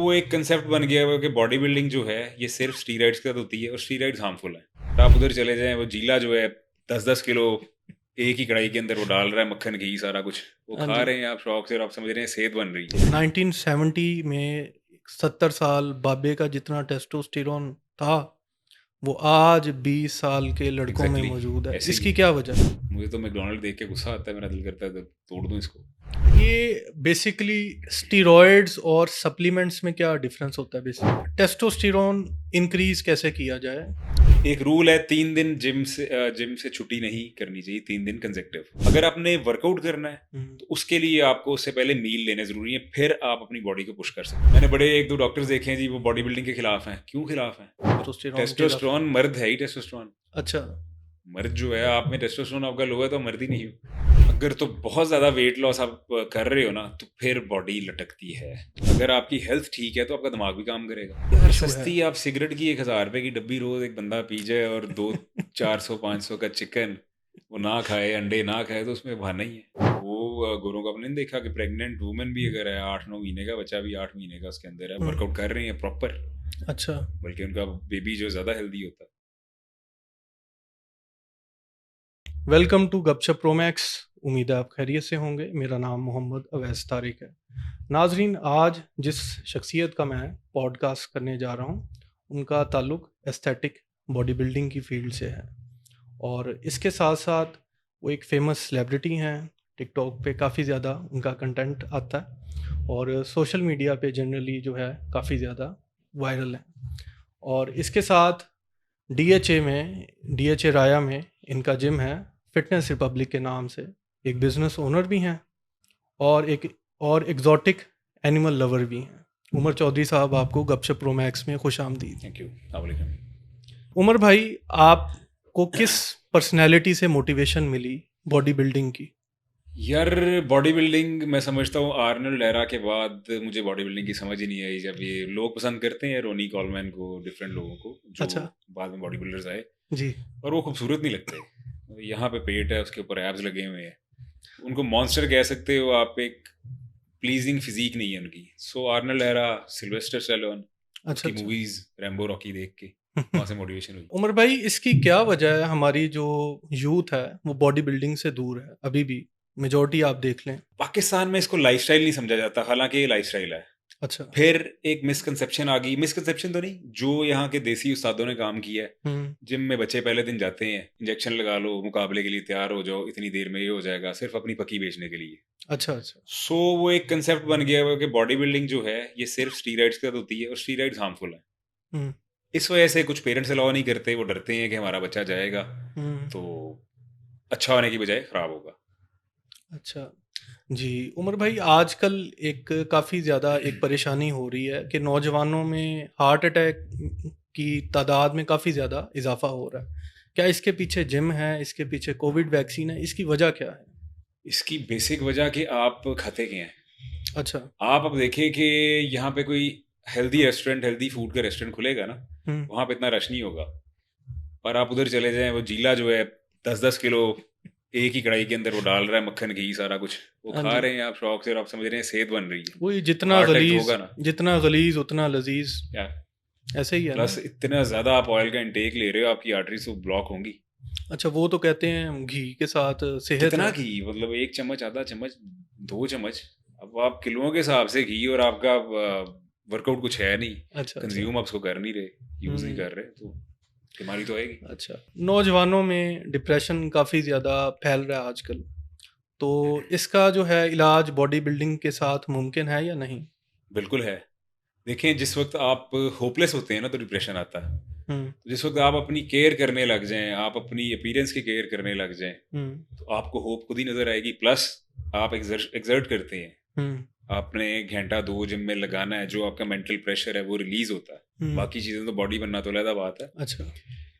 वो एक कंसेप्ट बन गया है कि बॉडी बिल्डिंग जो है ये सिर्फ स्टीरॉइड्स के साथ होती है और स्टीरॉइड्स हार्मफुल है। तो आप उधर चले जाएं, वो जीला जो है 10-10 किलो एक ही कढ़ाई के अंदर वो डाल रहा है, मक्खन घी सारा कुछ वो हाँ खा जी। रहे हैं आप शौक से, और आप समझ रहे हैं सेहत बन रही है। 1970 में 70 साल बाबे का जितना टेस्टोस्टेरोन था वो आज 20 साल के लड़कों में एग्जैक्टली मौजूद है। ऐसे ही इसकी है। क्या वजह है? मुझे तो मैकडोनल्ड देख के गुस्सा आता है, मेरा दिल करता है तो तोड़ दूं इसको। ये बेसिकली स्टीरॉयड्स और सप्लीमेंट्स में क्या डिफरेंस होता है? बेसिकली टेस्टोस्टेरोन इंक्रीज कैसे किया जाए? एक रूल है, 3 दिन जिम से छुट्टी नहीं करनी चाहिए, 3 दिन कंसेक्टिव। अगर आपने वर्कआउट करना है तो उसके लिए आपको उससे पहले मील लेने जरूरी है, फिर आप अपनी बॉडी को पुश कर सकते हैं। मैंने बड़े 1-2 डॉक्टर्स देखे हैं जी, वो बॉडी बिल्डिंग के खिलाफ हैं। क्यों खिलाफ हैं? टेस्टोस्टेरोन के टेस्टोस्टेरोन मर्द है ही टेस्टोस्टेरोन। अच्छा। मर्द जो है, आप में टेस्टोस्टेरोन आपका लो है तो मर्द ही नहीं हो। अगर तो बहुत ज़्यादा वेट लॉस आप कर रहे हो ना तो फिर बॉडी लटकती है। अगर आपकी हेल्थ ठीक है तो आपका दिमाग भी काम करेगा। यार इशू है। सस्ती आप सिगरेट की 1000 रुपए की डब्बी रोज एक बंदा पी जाए और 200-400-500 का चिकन वो ना खाए, अंडे ना खाए, तो उसमें बहाना ही है। वो गोरों का आपने नहीं देखा कि प्रेग्नेंट वुमेन भी अगर है, 8-9 महीने का बच्चा भी 8 महीने का उसके अंदर है, वर्कआउट कर रही है प्रॉपर, अच्छा। बल्कि उनका बेबी जो ज़्यादा हेल्दी होता है। वेलकम टू गपशप प्रोमैक्स। उम्मीद है आप खैरियत से होंगे। मेरा नाम मोहम्मद अवैस तारिक है। नाजरीन, आज जिस शख्सियत का मैं पॉडकास्ट करने जा रहा हूँ उनका ताल्लुक एस्थेटिक बॉडी बिल्डिंग की फील्ड से है, और इसके साथ साथ वो एक फेमस सेलिब्रिटी हैं। टिकटॉक पे काफ़ी ज़्यादा उनका कंटेंट आता है और सोशल मीडिया पे जनरली जो है काफ़ी ज़्यादा वायरल है। और इसके साथ डीएचए राया में इनका जिम है, फिटनेस रिपब्लिक के नाम से। एक बिजनेस ओनर भी हैं और एग्जॉटिक एनिमल लवर भी हैं। उमर चौधरी साहब, आपको गपशप प्रो मैक्स में खुश आमदीद। Thank you. वालेकुम। उमर भाई, आपको किस पर्सनैलिटी से मोटिवेशन मिली बॉडी बिल्डिंग की? यार बॉडी बिल्डिंग मैं समझता हूँ आर्नल्ड एरा के बाद मुझे बॉडी बिल्डिंग की समझ ही नहीं आई। जब ये लोग पसंद करते हैं रोनी कॉलमैन को, डिफरेंट लोगों को जो अच्छा बाद में बॉडी बिल्डर्स आए, जी। और वो खूबसूरत नहीं लगते। यहाँ पे पेट है, उसके ऊपर एब्स लगे हुए हैं, उनको मॉन्स्टर कह सकते हो आप, एक प्लीजिंग फिजिक नहीं है उनकी। सो आर्नल्ड एरा, सिल्वेस्टर स्टैलोन, अच्छा उसकी अच्छा। मूवीज रैम्बो रॉकी देख के वहाँ से मोटिवेशन हुई। उमर भाई, इसकी क्या वजह है? हमारी जो यूथ है वो बॉडी बिल्डिंग से दूर है अभी भी, मेजॉरिटी आप देख लें। पाकिस्तान में इसको लाइफस्टाइल नहीं समझा जाता, हालांकि ये लाइफस्टाइल है। अच्छा। फिर एक मिसकंसेप्शन आ गई, मिसकंसेप्शन तो नहीं, जो यहाँ के देसी उस्तादों ने काम किया है। जिम में बच्चे पहले दिन जाते हैं, इंजेक्शन लगा लो, मुकाबले के लिए तैयार हो जाओ, इतनी देर में ये हो जाएगा, सिर्फ अपनी पकी बेचने के लिए। अच्छा अच्छा। सो वो एक कंसेप्ट बन गया है कि बॉडी बिल्डिंग जो है ये सिर्फ स्टीरॉइड्स के साथ होती है और स्टीरॉइड्स हार्मफुल है। हम्म इस वजह से कुछ पेरेंट्स अलाउ नहीं करते, वो डरते हैं कि हमारा बच्चा जाएगा हम्म। तो अच्छा होने की बजाय खराब होगा। अच्छा जी। उमर भाई, आजकल एक काफ़ी ज़्यादा एक परेशानी हो रही है कि नौजवानों में हार्ट अटैक की तादाद में काफ़ी ज़्यादा इजाफा हो रहा है। क्या इसके पीछे जिम है? इसके पीछे कोविड वैक्सीन है? इसकी वजह क्या है? इसकी बेसिक वजह कि आप खाते क्या हैं। अच्छा। आप अब देखिए कि यहाँ पे कोई हेल्दी रेस्टोरेंट, हेल्दी फूड का रेस्टोरेंट खुलेगा ना, हम्म वहाँ पे इतना रश नहीं होगा। और आप उधर चले जाएं, वो जीला जो है 10-10 किलो एक ही कढ़ाई के अंदर वो डाल रहा है, मक्खन घी सारा कुछ वो हाँ खा जी। रहे हैं आप शौक से, और आप समझ रहे हैं सेहत बन रही है। वही, तो हार्ट अटैक तो होगा ना जितना गलीज उतना लजीज, यार। ऐसे ही है ना? प्लस इतना ज़्यादा आप ऑयल का इंटेक ले रहे हो, आपकी आर्टरीज तो ब्लॉक होंगी। अच्छा, वो तो कहते हैं घी के साथ सेहत कितना है। घी, मतलब 1 चम्मच, आधा चम्मच, 2 चम्मच। अब आप किलोओं के हिसाब से घी, और आपका वर्कआउट कुछ है नहीं, अच्छा अच्छा। कंज्यूम आप उसको कर नहीं रहे, यूज़ नहीं हम्म। कर रहे, तो बीमारी तो आएगी। अच्छा, नौजवानों में डिप्रेशन काफ़ी ज़्यादा फैल रहा है आजकल, तो इसका जो है इलाज बॉडी बिल्डिंग के साथ मुमकिन है या नहीं? बिल्कुल है। देखें, जिस वक्त आप होपलेस होते हैं ना तो डिप्रेशन आता है। हम्म जिस वक्त आप अपनी केयर करने लग जाएं, आप अपनी अपीयरेंस की केयर करने लग जाएं, हम्म तो आपको होप खुद ही नज़र आएगी। प्लस आप एक्सर्ट करते हैं, हम्म आपने 1-2 घंटा जिम में लगाना है, जो आपका मेंटल प्रेशर है वो रिलीज होता है। हम्म। बाकी चीज़ें तो बॉडी बनना तो अलग बात है, अच्छा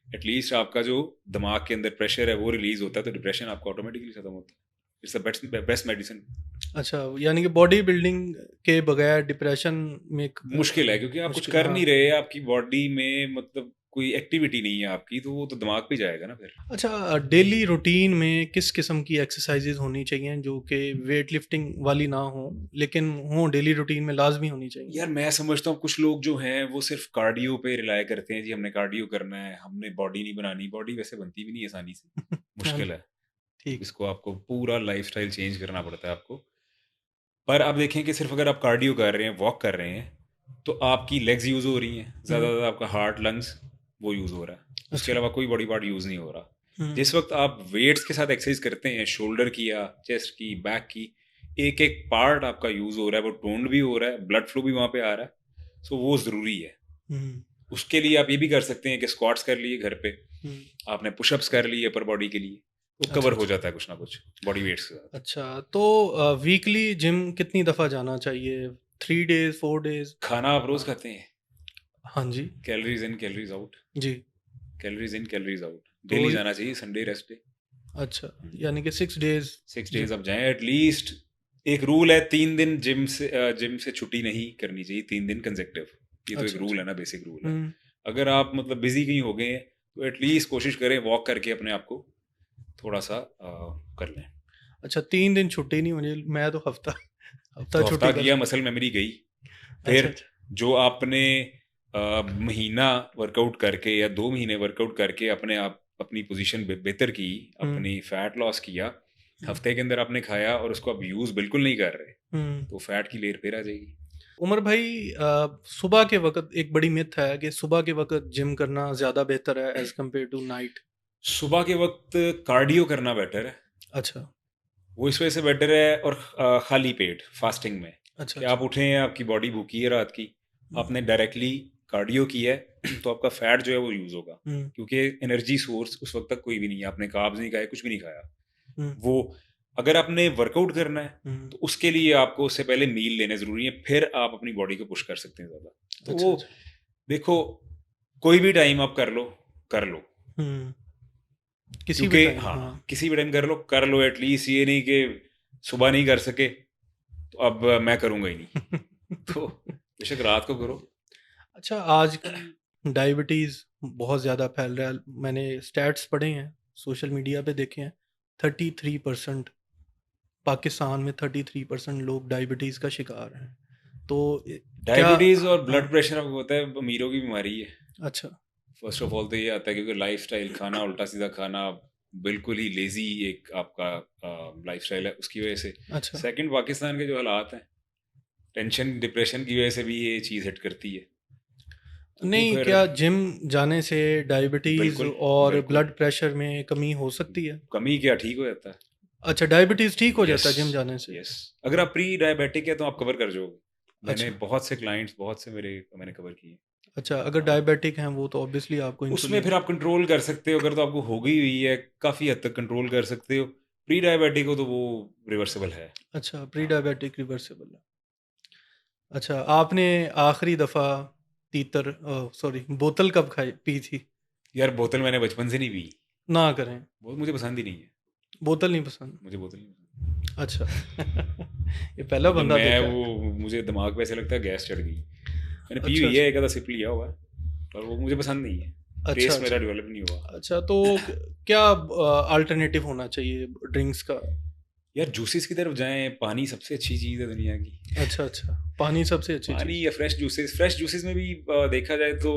एटलीस्ट आपका जो दिमाग के अंदर प्रेशर है वो रिलीज होता है, तो डिप्रेशन आपका ऑटोमेटिकली खत्म होता है। It's the best medicine. अच्छा, यानी कि बॉडी बिल्डिंग के बगैर डिप्रेशन में मुश्किल है, क्योंकि आप कुछ मुश्किल, कर हाँ। नहीं रहे, आपकी बॉडी में मतलब कोई एक्टिविटी नहीं है आपकी, तो वो तो दिमाग पे जाएगा ना फिर। अच्छा, डेली रूटीन में किस किस्म की एक्सरसाइजेज होनी चाहिए जो कि वेट लिफ्टिंग वाली ना हो, लेकिन हो डेली रूटीन में लाजमी होनी चाहिए? यार मैं समझता हूँ कुछ लोग जो हैं वो सिर्फ कार्डियो पे रिलाय करते हैं, जी हमने कार्डियो करना है, हमने बॉडी नहीं बनानी। बॉडी वैसे बनती भी नहीं आसानी से, हाँ, मुश्किल है। ठीक। इसको आपको पूरा लाइफस्टाइल चेंज करना पड़ता है आपको। पर आप देखें कि सिर्फ अगर आप कार्डियो कर रहे हैं, वॉक कर रहे हैं, तो आपकी लेग्स यूज़ हो रही हैं ज़्यादा हम्म, ज़्यादा, आपका हार्ट लंग्स वो यूज़ हो रहा है, उसके अच्छा। अलावा कोई बॉडी पार्ट यूज़ नहीं हो रहा। हम्म, जिस वक्त आप वेट्स के साथ एक्सरसाइज करते हैं, शोल्डर किया, चेस्ट की, बैक की, एक एक पार्ट आपका यूज़ हो रहा है, वो टोन्ड भी हो रहा है, ब्लड फ्लो भी वहाँ पे आ रहा है। सो वो ज़रूरी है। हम्म, उसके लिए आप ये भी कर सकते हैं कि स्क्वाट्स कर लिए घर पे, हम्म, आपने पुशअप्स कर लिए अपर बॉडी के लिए, वो अच्छा कवर हो अच्छा। जाता है कुछ ना कुछ बॉडी वेट्स के साथ। अच्छा, तो वीकली जिम कितनी दफ़ा जाना चाहिए? 3 डेज, 4 डेज? खाना आप रोज़ हाँ, खाते हैं? हाँ जी। कैलोरीज इन कैलोरीज आउट, जी। कैलोरीज इन कैलोरीज आउट, तो डेली जाना चाहिए, संडे रेस्ट डे। अच्छा, यानी कि 6 डेज 6 डेज जिम। आप जाएं एटलीस्ट। एक रूल है, 3 दिन जिम से छुट्टी नहीं करनी चाहिए, 3 दिन कंसेक्टिव। ये तो एक अच्छा रूल अच्छा। है ना, बेसिक रूल है। हम्म, अगर आप मतलब बिजी कहीं हो गए हैं तो एटलीस्ट कोशिश करें वॉक करके अपने आप को थोड़ा सा कर लें। अच्छा, 3 दिन छुट्टी नहीं होनी, मैं तो हफ्ता हफ्ता तो हफ्ता छुट्टी कर किया, सकता। मसल मेमोरी गई। अच्छा फिर अच्छा। जो आपने महीना वर्कआउट करके या 2 महीने वर्कआउट करके अपने आप अपनी पोजीशन बेहतर की, हम्म, अपनी फैट लॉस किया, हम्म, हफ्ते के अंदर आपने खाया और उसको आप यूज़ बिल्कुल नहीं कर रहे, हम्म। तो फैट की लेयर फिर आ जाएगी। उमर भाई, सुबह के वक्त एक बड़ी मिथ है कि सुबह के वक्त जिम करना ज़्यादा बेहतर है एज कम्पेयर टू नाइट। सुबह के वक्त कार्डियो करना बेटर है। अच्छा वो इस वजह से बेटर है, और खाली पेट फास्टिंग में, अच्छा कि अच्छा। आप उठे हैं, आपकी बॉडी भूखी है रात की, हम्म, आपने डायरेक्टली कार्डियो किया है तो आपका फैट जो है वो यूज़ होगा, हम्म, क्योंकि एनर्जी सोर्स उस वक्त तक कोई भी नहीं है, आपने कार्ब्स नहीं खाए, कुछ भी नहीं खाया। हम्म, वो अगर आपने वर्कआउट करना है हम्म, तो उसके लिए आपको उससे पहले मील लेने ज़रूरी है, फिर आप अपनी बॉडी को पुश कर सकते हैं ज़्यादा। तो अच्छा वो अच्छा। देखो, कोई भी टाइम आप कर लो, हम्म, किसी भी क्योंकि टाइम, हाँ, हाँ। किसी भी टाइम कर लो एटलीस्ट। ये नहीं कि सुबह नहीं कर सके तो अब मैं करूँगा ही नहीं। तो बेशक रात को करो। अच्छा, आजकल डायबिटीज़ बहुत ज़्यादा फैल रहा है। मैंने स्टैट्स पढ़े हैं, सोशल मीडिया पे देखे हैं। 33% पाकिस्तान में 33% लोग डायबिटीज़ का शिकार हैं। तो क्या? डायबिटीज़ और हाँ, ब्लड प्रेशर आपको पता है अमीरों की बीमारी है। अच्छा फर्स्ट ऑफ ऑल तो ये आता है क्योंकि लाइफस्टाइल, खाना उल्टा सीधा खाना, बिल्कुल ही लेजी एक आपका लाइफस्टाइल है, उसकी वजह से। अच्छा। सेकंड, पाकिस्तान के जो हालात हैं, टेंशन डिप्रेशन की वजह से भी ये चीज़ हिट करती है। तो वो नहीं, फिर क्या जिम जाने से डायबिटीज़ बिल्कुल, और बिल्कुल ब्लड प्रेशर में कमी हो सकती है? कमी क्या, ठीक हो जाता है। अच्छा, डायबिटीज़ ठीक हो यस, जाता है जिम जाने से? यस। अगर आप प्री डायबिटिक है तो आप कवर कर जाओगे। मैंने अच्छा बहुत से क्लाइंट्स, बहुत से मैंने कवर किए। अच्छा, अगर हाँ, डायबिटिक हैं वो तो ऑब्वियसली आपको उसमें इंसुलिन। फिर आप कंट्रोल कर सकते हो, अगर तो आपको हो गई हुई है काफ़ी हद तक कंट्रोल कर सकते हो। प्री डायबिटिक हो तो वो रिवर्सिबल है। अच्छा, प्री हाँ। डायबिटिक रिवर्सिबल है। अच्छा, आपने आखिरी दफ़ा सॉरी, बोतल कब खाई पी थी? यार बोतल मैंने बचपन से नहीं पी, ना करें, वो मुझे पसंद ही नहीं है। बोतल नहीं पसंद? मुझे बोतल नहीं पसंद। अच्छा। ये पहला मतलब बंदा मैं देखा है। वो, मुझे दिमाग पे ऐसे लगता है गैस चढ़ गई। मैंने पी अच्छा हुई है, अच्छा। एक आधा सिप लिया हुआ है, पर वो मुझे पसंद नहीं है। अच्छा टेस्ट मेरा अच्छा। डेवलप नहीं हुआ। अच्छा, तो क्या अल्टरनेटिव होना चाहिए ड्रिंक्स का? यार जूसेस की तरफ जाएं, पानी सबसे अच्छी चीज़ है दुनिया की। अच्छा अच्छा, पानी सबसे अच्छी पानी चीज़। या फ्रेश जूसेस में भी देखा जाए तो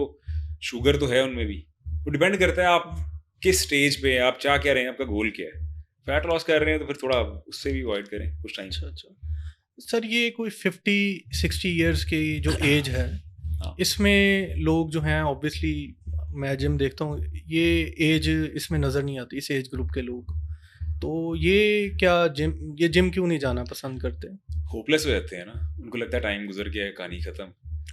शुगर तो है उनमें भी। वो डिपेंड करता है आप किस स्टेज पे हैं, आप चाह क्या रहे हैं, आपका गोल क्या है। फैट लॉस कर रहे हैं तो फिर थोड़ा उससे भी अवॉइड करें कुछ टाइम। अच्छा अच्छा। सर, ये कोई 50-60 ईयर्स की जो एज है, हाँ, इसमें लोग जो हैं ऑब्वियसली, मैं जिम देखता हूँ, ये एज इसमें नज़र नहीं आती, इस एज ग्रुप के लोग। तो ये जिम क्यों नहीं जाना पसंद करते? होपलेस हो जाते हैं ना, उनको लगता है टाइम गुजर गया है, कहानी खत्म।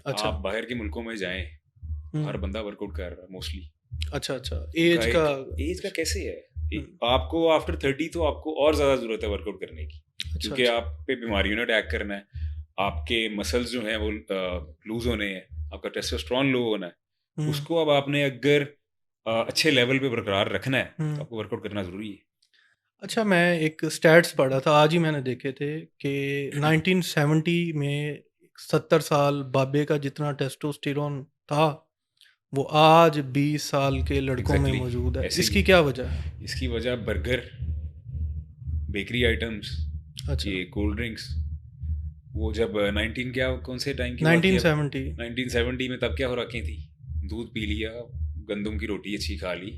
अच्छा। आप बाहर के मुल्कों में जाएं, हर हम्म, बंदा वर्कआउट कर रहा है मोस्टली। अच्छा अच्छा, उनका एज का। एक एज का कैसे है, हम्म, आपको आफ्टर 30 तो आपको और ज़्यादा ज़रूरत है वर्कआउट करने की, अच्छा क्योंकि अच्छा। आप पे बीमारियों ने अटैक करना है, आपके मसल्स जो हैं वो लूज होने हैं, आपका टेस्टोस्टेरोन लो होना है। हम्म, उसको अब आपने अगर अच्छे लेवल पे बरकरार रखना है तो हम्म। आपको वर्कआउट करना ज़रूरी है। अच्छा, मैं एक स्टैट्स पढ़ा था, आज ही मैंने देखे थे कि 1970 में 70 साल बाबे का जितना टेस्टोस्टेरोन था, वो आज 20 साल के लड़कों में Exactly, मौजूद है। ऐसे इसकी ही क्या वजह है? इसकी वजह बर्गर, बेकरी आइटम्स, अच्छा, ये कोल्ड ड्रिंक्स। वो जब 19 क्या कौन से टाइम की बात की 1970। 1970 में तब क्या हो रखी थी, दूध पी लिया, गंदम की रोटी अच्छी खा ली,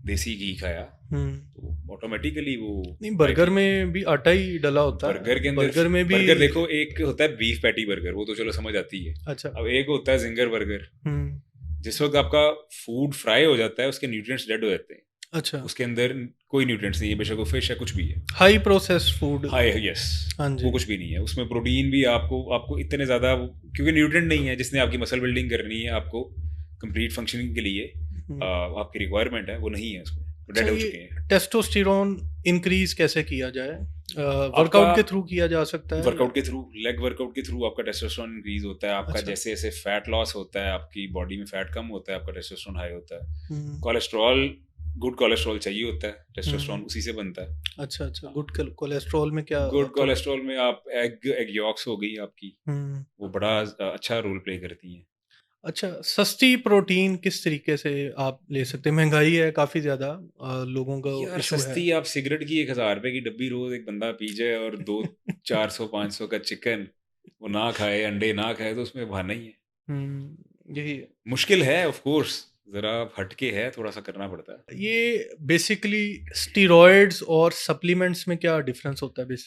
देसी घी खाया, तो ऑटोमेटिकली वो नहीं, वाइफ बर्गर में भी आटा ही डला होता है। बर्गर के अंदर बर्गर में भी बर्गर देखो, एक होता है बीफ पैटी बर्गर, वो तो चलो समझ आती है। अच्छा। अब एक होता है जिंगर बर्गर, हम्म। जिस वक्त आपका फूड फ्राई हो जाता है उसके न्यूट्रिएंट्स डेड हो जाते हैं, अच्छा, उसके अंदर कोई न्यूट्रिएंट्स नहीं है, बेशक वो फिश है कुछ भी है, high processed food. High yes, हाँ वो जी। कुछ भी नहीं है उसमें, प्रोटीन भी आपको आपको इतने ज़्यादा, क्योंकि न्यूट्रिएंट नहीं है जिसने आपकी मसल बिल्डिंग करनी है, आपको कंप्लीट फंक्शनिंग के लिए आपकी रिक्वायरमेंट है, वो नहीं है उसमें, तो डेड हो चुके हैं। टेस्टोस्टेरोन इंक्रीज कैसे किया जाए? आपका वर्कआउट के थ्रू किया जा सकता है? वर्कआउट के थ्रू, लेग वर्कआउट के थ्रू आपका टेस्टोस्टेरोन इंक्रीज होता है, आपका अच्छा। जैसे जैसे फैट लॉस होता है, आपकी बॉडी में फैट कम होता है, आपका टेस्टोस्टेरोन हाई होता है। हम्म, कोलेस्ट्रॉल, गुड कोलेस्ट्रॉल चाहिए होता है, टेस्टोस्टेरोन हम्म। उसी से बनता है। अच्छा अच्छा, गुड कोलेस्ट्रॉल में क्या गुड कोलेस्ट्रॉल में आप एग यॉक्स हो गई आपकी, हम्म। वो बड़ा अच्छा रोल प्ले करती हैं। अच्छा, सस्ती प्रोटीन किस तरीके से आप ले सकते हैं? महंगाई है काफ़ी ज़्यादा, लोगों का यार इशू है। सस्ती, आप सिगरेट की 1,000 रुपए की डब्बी रोज एक बंदा पी जाए और 200-400-500 का चिकन वो ना खाए, अंडे ना खाए, तो उसमें बहाना ही है। यही है। मुश्किल है ऑफ कोर्स, जरा हटके है, थोड़ा सा करना पड़ता है। ये बेसिकली स्टीरॉयड्स और सप्लीमेंट्स में क्या डिफरेंस होता है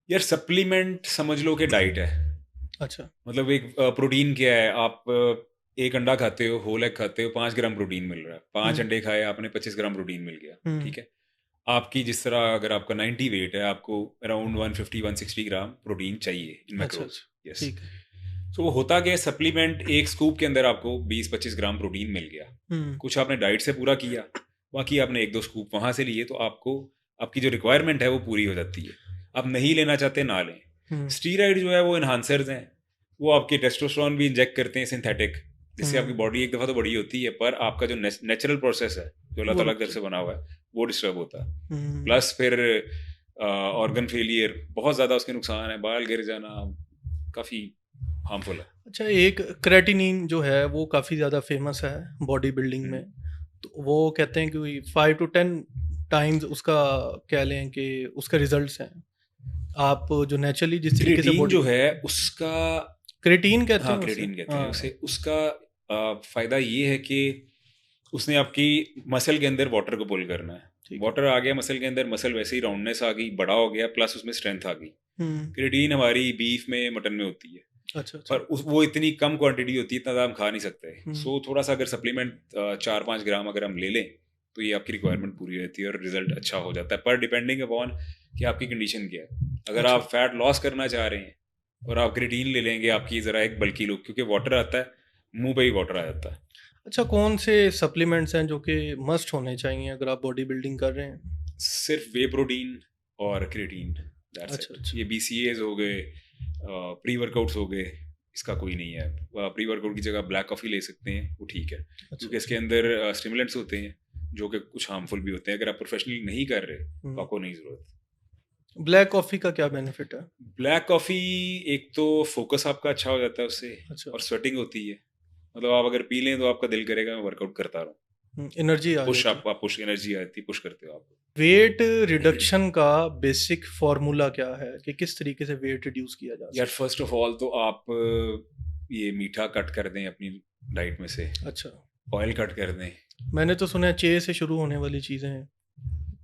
यार सप्लीमेंट समझ लो कि डाइट है, अच्छा। मतलब एक प्रोटीन क्या है, आप एक अंडा खाते हो, होल एग खाते हो, 5 ग्राम प्रोटीन मिल रहा है, 5 अंडे खाए आपने, 25 ग्राम प्रोटीन मिल गया, ठीक है। आपकी जिस तरह अगर आपका 90 वेट है, आपको अराउंड 150-160 ग्राम प्रोटीन चाहिए इन अच्छा मैक्रोज, अच्छा, यस। ठीक है। सो वो होता क्या है, सप्लीमेंट एक स्कूप के अंदर आपको 20-25 ग्राम प्रोटीन मिल गया, कुछ आपने डाइट से पूरा किया, बाकी आपने 1-2 स्कूप वहाँ से लिए, तो आपको आपकी जो रिक्वायरमेंट है वो पूरी हो जाती है। आप नहीं लेना चाहते ना लें। स्टीराइड जो है वो इन्हांसर्स हैं, वो आपके टेस्टोस्टेरोन भी इंजेक्ट करते हैं सिंथेटिक, जिससे आपकी बॉडी एक दफ़ा तो बड़ी होती है, पर आपका जो नेचुरल प्रोसेस है जो अल्लाह ताला की तरफ से बना हुआ है वो डिस्टर्ब होता है। प्लस फिर ऑर्गन फेलियर, बहुत ज़्यादा उसके नुकसान है, बाल गिर जाना, काफ़ी हार्मफुल है। अच्छा, एक क्रेटिनिन जो है वो काफ़ी ज़्यादा फेमस है बॉडी बिल्डिंग में, तो वो कहते हैं कि 5 to 10 टाइम्स उसका, कह लें कि उसका रिजल्ट्स हैं। आप जो नेचुरली जिस तरीके से क्रिएटिन बॉडी जो है उसका, क्रेटीन कहते हाँ हैं उसे। क्रिएटिन कहते हैं हाँ, उसे, उसका फायदा ये है कि उसने आपकी मसल के अंदर वाटर को पुल करना है, ठीक है। वाटर आ गया मसल के अंदर, मसल वैसे ही राउंडनेस आ गई, बड़ा हो गया, प्लस उसमें स्ट्रेंथ आ गई। क्रिएटिन हमारी बीफ में, मटन में होती है, अच्छा अच्छा। पर वो इतनी कम क्वांटिटी होती है, इतना ज़्यादा हम खा नहीं सकते। सो थोड़ा सा अगर सप्लीमेंट 4-5 ग्राम अगर हम ले लें तो ये आपकी रिक्वायरमेंट पूरी रहती है और रिजल्ट अच्छा हो जाता है, पर डिपेंडिंग अपॉन कि आपकी कंडीशन क्या है। अगर अच्छा। आप फैट लॉस करना चाह रहे हैं और आप क्रिएटिन ले लेंगे, आपकी ज़रा एक बल्कि लुक, क्योंकि वाटर आता है मुंह पे ही वाटर आ जाता है। अच्छा, कौन से सप्लीमेंट्स हैं जो कि मस्ट होने चाहिए अगर आप बॉडी बिल्डिंग कर रहे हैं? सिर्फ वे प्रोटीन और क्रिएटिन, दैट्स अच्छा इट। अच्छा। ये BCAs हो गए, प्री वर्कआउट्स हो गए, इसका कोई नहीं है। प्री वर्कआउट की जगह ब्लैक कॉफ़ी ले सकते हैं, वो ठीक है, अच्छा क्योंकि इसके अंदर स्टिमुलेंट्स होते हैं जो कि कुछ हार्मफुल भी होते हैं। अगर आप प्रोफेशनली नहीं कर रहे तो आपको नहीं ज़रूरत। ब्लैक कॉफ़ी का क्या बेनिफिट है? ब्लैक कॉफ़ी, एक तो फोकस आपका अच्छा हो जाता है उससे, अच्छा। और स्वेटिंग होती है, मतलब आप अगर पी लें तो आपका दिल करेगा मैं वर्कआउट करता रहूँ, एनर्जी आ पुश, जाती है। आप पुश एनर्जी आती है, पुश करते हो आप। वेट रिडक्शन का बेसिक फार्मूला क्या है कि किस तरीके से वेट रिड्यूस किया जा यार सकता फर्स्ट ऑफ ऑल तो आप ये मीठा कट कर दें अपनी डाइट में से, है? अच्छा, ऑयल कट कर दें। मैंने तो सुना है चे से शुरू होने वाली चीज़ें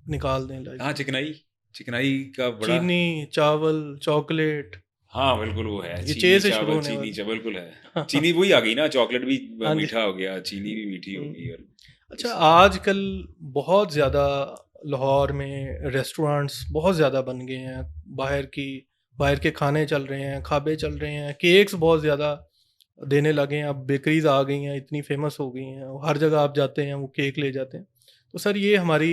निकाल दें, लाइक हाँ चिकनाई, चिकनाई का बड़ा, चीनी, चावल, चॉकलेट, हाँ बिल्कुल वो है, ये चीनी चे से शुरू चावल, होने चीनी वाली। चावल, बिल्कुल है। चीनी वही आ गई ना, चॉकलेट भी हाँ जी। मीठा हो गया, चीनी भी मीठी हो गई। और अच्छा, आजकल बहुत ज़्यादा लाहौर में रेस्टोरेंट्स बहुत ज़्यादा बन गए हैं, बाहर के खाने चल रहे हैं, खाबे चल रहे हैं, केक्स बहुत ज़्यादा देने लगे हैं, अब बेकरीज आ गई हैं, इतनी फेमस हो गई हैं, हर जगह आप जाते हैं वो केक ले जाते हैं। तो सर, ये हमारी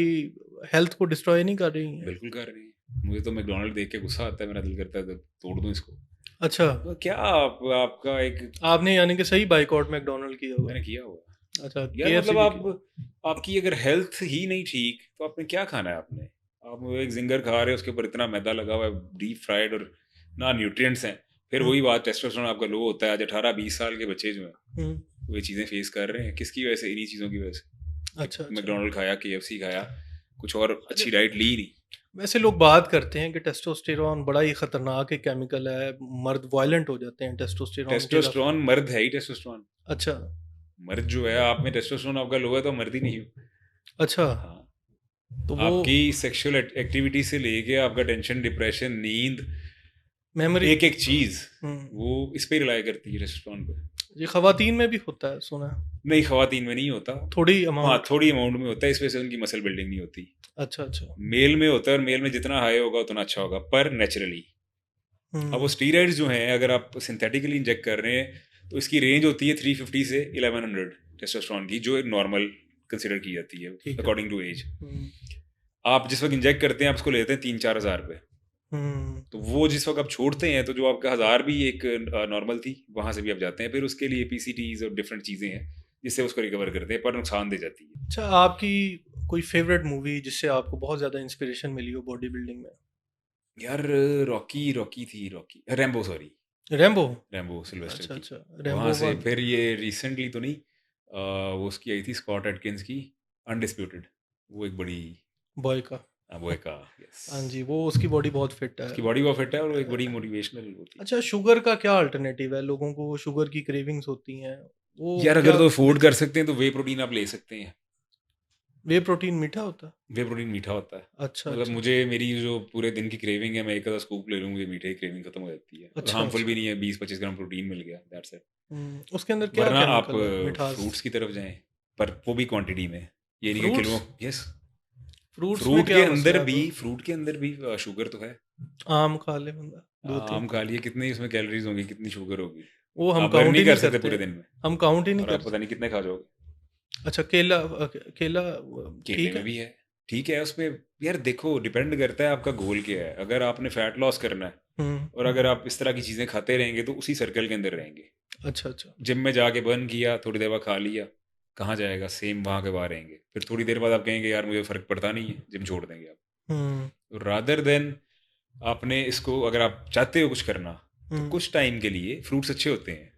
हेल्थ को डिस्ट्रॉय नहीं कर रही हैं? बिल्कुल कर रही है, मुझे तो मैकडोनल्ड देख के गुस्सा आता है, मेरा दिल करता है तो तोड़ दूं इसको। अच्छा, तो क्या आपका एक, आपने यानी कि सही बाइकआउट मैकडोनल्ड किया हुआ? मैंने किया हुआ। अच्छा, यार KFC मतलब भी आप, किया? आपकी अगर हेल्थ ही नहीं ठीक तो आपने क्या खाना है आपने, आप एक जिंगर खा रहे हो, उसके ऊपर इतना मैदा लगा हुआ है, डीप फ्राइड, और ना न्यूट्रिएंट्स हैं। फिर वही बात, टेस्टोस्टेरोन आपका लो होता है। आज 18-20 साल के बच्चे जो हैं वो ये चीज़ें फेस कर रहे हैं, किसकी वजह से? इन्हीं चीज़ों की वजह से। अच्छा अच्छा। मैकडोनल्ड खाया, KFC खाया, कुछ और अच्छी डाइट ली नहीं। वैसे लोग बात करते हैं कि टेस्टोस्टेरोन बड़ा ही खतरनाक एक केमिकल है, मर्द वायलेंट हो जाते हैं टेस्टोस्टेरोन के रफ्त। टेस्टोस्टेरोन मर्द है ही टेस्टोस्टेरोन। अच्छा मर्द जो है, आप में टेस्टोस्टेरोन आपका लो है तो मर्द ही नहीं हो। अच्छा। हाँ, तो वो आपकी सेक्सुअल एक्टिविटी से लेके आपका टेंशन, डिप्रेशन, नींद, मेमोरी। एक एक चीज हम्म, वो इस पे रिलाई करती है, टेस्टोस्टेरोन पे। ये खवातीन में भी होता है सुना है, नहीं, खवातीन में नहीं होता। थोड़ी हाँ, अमाउंट। थोड़ी अमाउंट में होता है, इस वजह से उनकी मसल बिल्डिंग नहीं होती। अच्छा अच्छा। मेल में होता है, और मेल में जितना हाई होगा उतना अच्छा होगा, पर नेचुरली। अब वो हम्म, स्टीरॉइड्स जो हैं, अगर आप सिंथेटिकली इंजेक्ट कर रहे हैं तो इसकी रेंज होती है 350 से 1100 टेस्टोस्टेरोन की, जो एक नॉर्मल कंसिडर की जाती है ठीक है। According to as. हम्म, आप जिस वक्त इंजेक्ट करते हैं, आप उसको लेते हैं 3-4 हज़ार रुपये। हम्म, तो वो जिस वक्त आप छोड़ते हैं, तो जो आपका 1000 भी एक नॉर्मल थी, वहां से भी आप जाते हैं, फिर उसके लिए PCTs और डिफरेंट चीज़ें हैं जिससे उसको रिकवर करते हैं, पर नुकसान दे जाती है। अच्छा, आपकी कोई फेवरेट मूवी जिससे आपको बहुत ज़्यादा इंस्पिरेशन मिली हो बॉडी बिल्डिंग में? यार, रॉकी थी, Rocky, Rambo, sorry, Rambo. Rambo Sylvester अच्छा की। अच्छा। वहां रैम्बो से वन। फिर ये रिसेंटली तो नहीं, वो उसकी आई थी स्कॉट एटकिंस की, अनडिस्प्यूटेड। वो एक बड़ी, बॉय का। वो एक का, यस। हाँ जी, वो उसकी बॉडी बहुत फिट है। उसकी बॉडी बहुत फिट है, और वो एक बड़ी मोटिवेशनल होती है। अच्छा, शुगर का क्या अल्टरनेटिव है? लोगों को शुगर की क्रेविंग्स होती हैं, वो यार, क्या अगर तो अफोर्ड बेहतर? कर सकते हैं तो वे प्रोटीन आप ले सकते हैं। वे प्रोटीन मीठा होता है? वे प्रोटीन मीठा होता है। अच्छा मतलब अच्छा मुझे, मेरी जो पूरे दिन की क्रेविंग है, मैं एक आधा स्कूप ले लूँ, मुझे मीठे की क्रेविंग खत्म हो जाती है, और अच्छा हार्मफुल अच्छा। भी नहीं है, 20-25 ग्राम प्रोटीन मिल गया, दैट्स इट। उसके अंदर क्या वरना आप केमिकल है, मिठास? फ्रूट्स की तरफ जाएं, पर वो भी क्वांटिटी में, ये नहीं कि फ्रूट्स? किलो। यस, फ्रूट्स में फ्रूट के क्या अंदर मसला है भी, अब? शुगर तो है। आम खा ले बंदा, दो आम तीन। खा लिए, कितनी उसमें कैलोरीज होंगी, कितनी शुगर होगी, वो हम आप बर्न काउंट नहीं ही नहीं कर सकते करते। पूरे दिन में, हम काउंट ही नहीं और आप करते। पता नहीं कितने खा जाओगे। अच्छा, केला। केला केले ठीक में है। भी है, ठीक है उसमें। यार देखो, डिपेंड करता है आपका गोल क्या है। अगर आपने फैट लॉस करना है, और अगर आप इस तरह की चीज़ें खाते रहेंगे, तो उसी सर्कल के अंदर रहेंगे। अच्छा अच्छा। जिम में जाके बर्न किया, थोड़ी देर बाद खा लिया, कहाँ जाएगा? सेम वहाँ के वहाँ रहेंगे। फिर थोड़ी देर बाद आप कहेंगे यार मुझे फ़र्क पड़ता नहीं है, जिम छोड़ देंगे आप। हम्म तो रादर देन, आपने इसको, अगर आप चाहते हो कुछ करना, तो हम्म कुछ टाइम के लिए फ्रूट्स अच्छे होते हैं,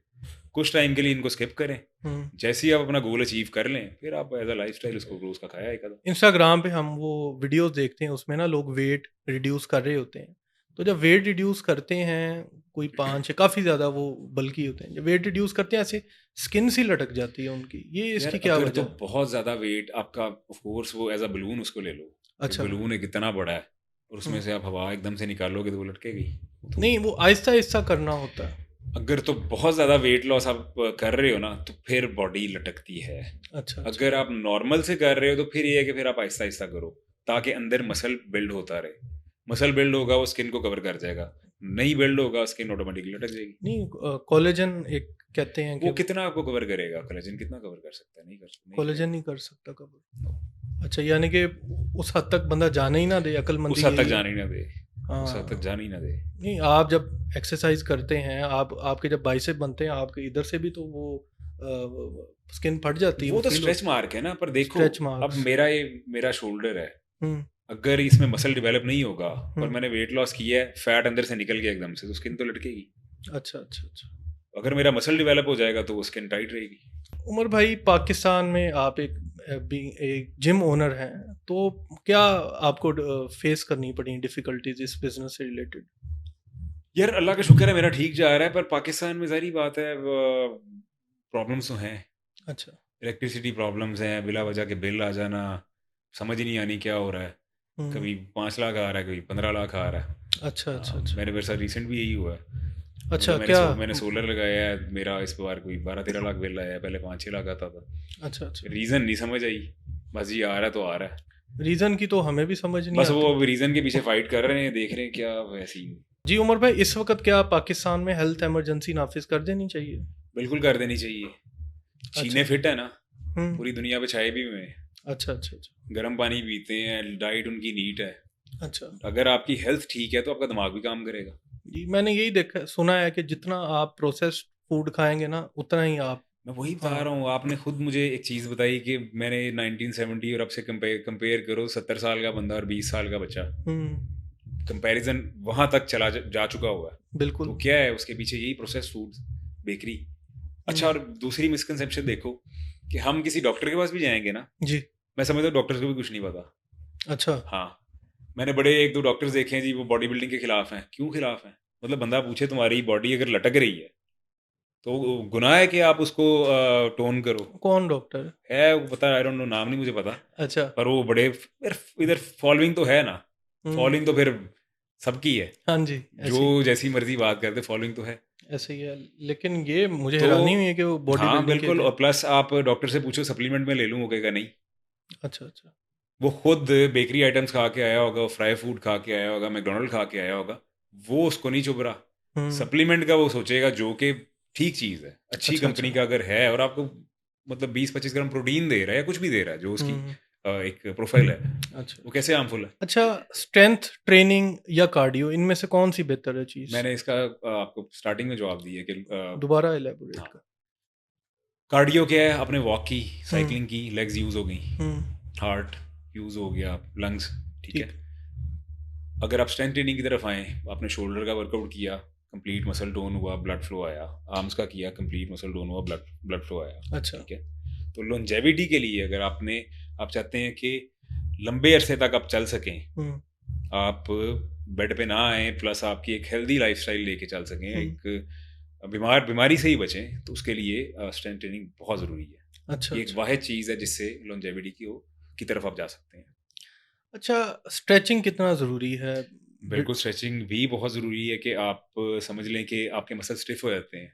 कुछ टाइम के लिए इनको स्किप करें। हम्म। जैसे ही आप अपना गोल अचीव कर लें, फिर आप एज अ लाइफ स्टाइल उसको रोज़ का खाया एक आधा। इंस्टाग्राम पे हम वो वीडियोस देखते हैं, उसमें ना लोग वेट रिड्यूस कर रहे होते हैं। तो जब वेट रिड्यूस करते हैं, कोई 5 या काफ़ी ज़्यादा वो बल्की होते हैं, जब वेट रिड्यूस करते हैं ऐसे स्किन सी लटक जाती है उनकी, ये यार, इसकी क्या अगर तो वजह है? बहुत ज़्यादा वेट आपका, ऑफ कोर्स वो एज अ बलून उसको ले लो। एक अच्छा। बलून एक इतना बड़ा है, और उसमें हम्म, से आप हवा एकदम से निकालोगे तो वो लटकेगी। तो नहीं, वो आहिस्ता आहिस्ता करना होता है। अगर तो बहुत ज़्यादा वेट लॉस आप कर रहे हो ना, तो फिर बॉडी लटकती है। अच्छा अच्छा। अगर आप नॉर्मल से कर रहे हो, तो फिर ये है कि फिर आप आहिस्ता आहिस्ता करो, ताकि अंदर मसल बिल्ड होता रहे। मसल बिल्ड होगा, वो स्किन को कवर कर जाएगा। नहीं बिल्ड होगा, स्किन ऑटोमेटिकली लटक जाएगी। नहीं, कोलेजन एक कहते हैं वो कि कितना आपको कवर करेगा? कोलेजन कितना कवर कर सकता है? नहीं कर सकता, नहीं कोलेजन करेगा। नहीं कर सकता कवर। अच्छा, यानी कि उस हद तक बंदा जाने ही ना दे, अक्लमंदी उस हद तक यही है। जाने ही ना दे, उस हद तक हाँ। जाने ही ना दे। नहीं, आप जब एक्सरसाइज करते हैं, आप आपके जब बाइसेप बनते हैं, आपके इधर से भी तो वो स्किन फट जाती है, वो वो तो फील स्ट्रेच होती मार्क है ना, पर है, देखो, स्ट्रेच अब मार्क्स। मेरा शोल्डर है, हम्म अगर इसमें मसल डेवलप नहीं होगा, और हम्म। मैंने वेट लॉस किया है, फैट अंदर से निकल गया एकदम से, तो स्किन तो लटकेगी। अच्छा अच्छा अच्छा। अगर मेरा मसल डेवलप हो जाएगा, तो वो स्किन टाइट रहेगी। उमर भाई, पाकिस्तान में आप एक जिम ओनर हैं, तो क्या आपको फेस करनी पड़ी डिफिकल्टीज इस बिजनेस से रिलेटेड? यार, अल्लाह का शुक्र है, मेरा ठीक जा रहा है, पर पाकिस्तान में ज़ाहिर बात है, प्रॉब्लम्स तो हैं। अच्छा। इलेक्ट्रिसिटी प्रॉब्लम्स हैं, बिला वजह के बिल आ जाना, समझ ही नहीं आनी क्या हो रहा है। हम्म। कभी 5 लाख आ रहा है, कभी 15 लाख आ रहा है। अच्छा अच्छा अच्छा। मेरे साथ रिसेंट भी यही हुआ है। अच्छा मतलब क्या? मैंने सोलर लगाया है, मेरा इस बार कोई 12-13 लाख बिल आया है, पहले 5-6 लाख आता था। अच्छा अच्छा। रीज़न नहीं समझ आई, बस जी आ रहा है तो आ रहा है। रीजन की तो हमें भी समझ नहीं बस वो आती। अब रीज़न के पीछे फाइट कर रहे हैं, देख रहे हैं क्या वैसी। जी उमर भाई, इस वक्त क्या पाकिस्तान में हेल्थ इमरजेंसी नाफिज कर देनी चाहिए? बिल्कुल कर देनी चाहिए। अच्छा। चीने फिट है ना, हम्म। पूरी दुनिया पे छाए भी हुए हैं, अच्छा अच्छा अच्छा गर्म पानी पीते हैं, डाइट उनकी नीट है। अच्छा। अगर आपकी हेल्थ ठीक है, तो आपका दिमाग भी काम करेगा। जी, मैंने यही देखा सुना है कि जितना आप प्रोसेस्ड फूड खाएंगे ना, उतना ही आप। मैं वही बता हाँ। रहा हूँ, आपने खुद मुझे एक चीज़ बताई कि मैंने 1970 और अब से कंपेयर करो, 70 साल का बंदा और 20 साल का बच्चा, कंपैरिजन वहां तक जा चुका हुआ है। बिल्कुल। तो क्या है उसके पीछे? यही प्रोसेस फूड, बेकरी। अच्छा, और दूसरी मिसकंसेप्शन देखो कि हम किसी डॉक्टर के पास भी जाएंगे ना, जी। मैं समझता हूँ डॉक्टर्स को भी कुछ नहीं पता। अच्छा। हाँ, मैंने बड़े 1-2 डॉक्टर्स देखे हैं जी, वो बॉडी बिल्डिंग के खिलाफ हैं। क्यों खिलाफ हैं? मतलब बंदा पूछे तुम्हारी बॉडी अगर लटक रही है तो गुनाह है कि आप उसको टोन करो। कौन डॉक्टर? है वो, पता, आई डोंट नो, नाम नहीं मुझे पता, अच्छा। पर वो बड़े इधर फॉलोइंग तो है ना, हम्म, फॉलोइंग तो फिर सबकी है, हाँ जी, जो ऐसे जैसी मर्जी बात करते, फॉलोइंग तो है। ऐसे ही है। लेकिन ये मुझे तो हैरानी हुई है कि वो बॉडी हाँ बिल्डिंग के बिल्कुल, लिए। और प्लस आप डॉक्टर से पूछो सप्लीमेंट में ले लूँ, वो कहेगा नहीं। अच्छा अच्छा। वो खुद बेकरी आइटम्स खा के आया होगा, फ्राई फूड खा के आया होगा, मैकडोनल्ड खा के आया होगा, वो उसको नहीं चुभ रहा। हम्म। सप्लीमेंट का वो सोचेगा जो कि ठीक चीज़ है, अच्छी अच्छा कंपनी अच्छा। का अगर है और आपको मतलब 20-25 ग्राम प्रोटीन दे रहा है या कुछ भी दे रहा है जो उसकी हम्म। एक प्रोफाइल है, अच्छा। वो कैसे हार्मफुल है? अच्छा, स्ट्रेंथ ट्रेनिंग या कार्डियो, इनमें से कौन सी बेहतर है चीज? मैंने इसका आपको स्टार्टिंग में जवाब दिया कि दोबारा एलेबोरेट हाँ, कर। कार्डियो क्या है? अपने वॉक की, हम्म साइकिलिंग की, लेग्स यूज़ हो गई, हम्म। हार्ट यूज़ हो गया, लंग्स, ठीक है। ठीक। अगर आप स्ट्रेंथ ट्रेनिंग की तरफ आएँ, आपने शोल्डर का वर्कआउट किया, कंप्लीट मसल टोन हुआ, ब्लड फ्लो आया, आर्म्स का किया, कंप्लीट मसल टोन हुआ, ब्लड फ्लो आया, अच्छा। ठीक है। तो लॉन्जेविटी के लिए अगर आप चाहते हैं कि लंबे अरसे तक आप चल सकें, हम्म आप बेड पे ना आएँ, प्लस आपकी एक हेल्दी लाइफस्टाइल लेके चल सकें, हम्म। एक बीमारी से ही बचें, तो उसके लिए स्ट्रेंथ ट्रेनिंग बहुत ज़रूरी है। अच्छा ये एक अच्छा। वाहिद चीज़ है जिससे लॉन्जेविटी की तरफ आप जा सकते हैं। अच्छा, स्ट्रेचिंग कितना ज़रूरी है? बिल्कुल, स्ट्रेचिंग भी बहुत ज़रूरी है कि आप समझ लें कि आपके मसल स्टिफ हो जाते हैं।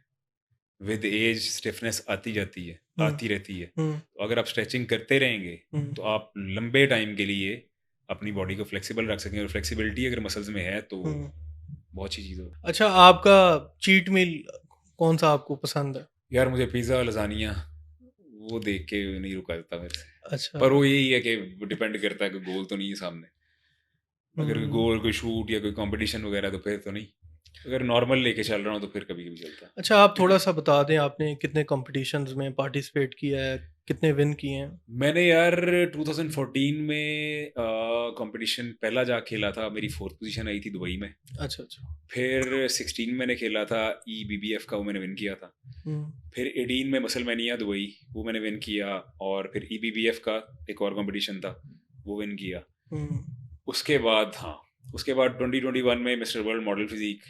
विद एज स्टिफनेस आती जाती है, हम्म आती रहती है। हम्म तो अगर आप स्ट्रेचिंग करते रहेंगे, हम्म तो आप लंबे टाइम के लिए अपनी बॉडी को फ्लेक्सिबल रख सकें, और फ्लेक्सिबिलिटी अगर मसल्स में है तो हम्म। बहुत अच्छी चीज़ होगी। अच्छा, आपका चीट मील कौन सा आपको पसंद है? यार मुझे पिज़्ज़ा, लज़ानिया, वो देख के नहीं रुका जाता मेरे से। अच्छा। पर वो यही है कि डिपेंड करता है कि गोल तो नहीं है सामने। अगर हम्म। गोल कोई शूट या कोई कॉम्पिटिशन वगैरह तो फिर तो नहीं। अगर नॉर्मल लेके चल रहा हूँ तो फिर कभी-कभी चलता है। अच्छा, आप थोड़ा सा बता दें, आपने कितने कॉम्पिटिशन्स में पार्टिसिपेट किया है, कितने विन किए हैं? मैंने यार 2014 में कंपटीशन पहला जा खेला था, मेरी 4th पोजीशन आई थी दुबई में। अच्छा अच्छा। फिर 16 मैंने खेला था EBBF का, वो मैंने विन किया था। हम्म फिर 18 में मसलमेनिया दुबई, वो मैंने विन किया, और फिर EBBF का एक और कंपटीशन था, वो विन किया। हम्म उसके बाद हाँ, उसके बाद 2021 में मिस्टर वर्ल्ड मॉडल फिजिक,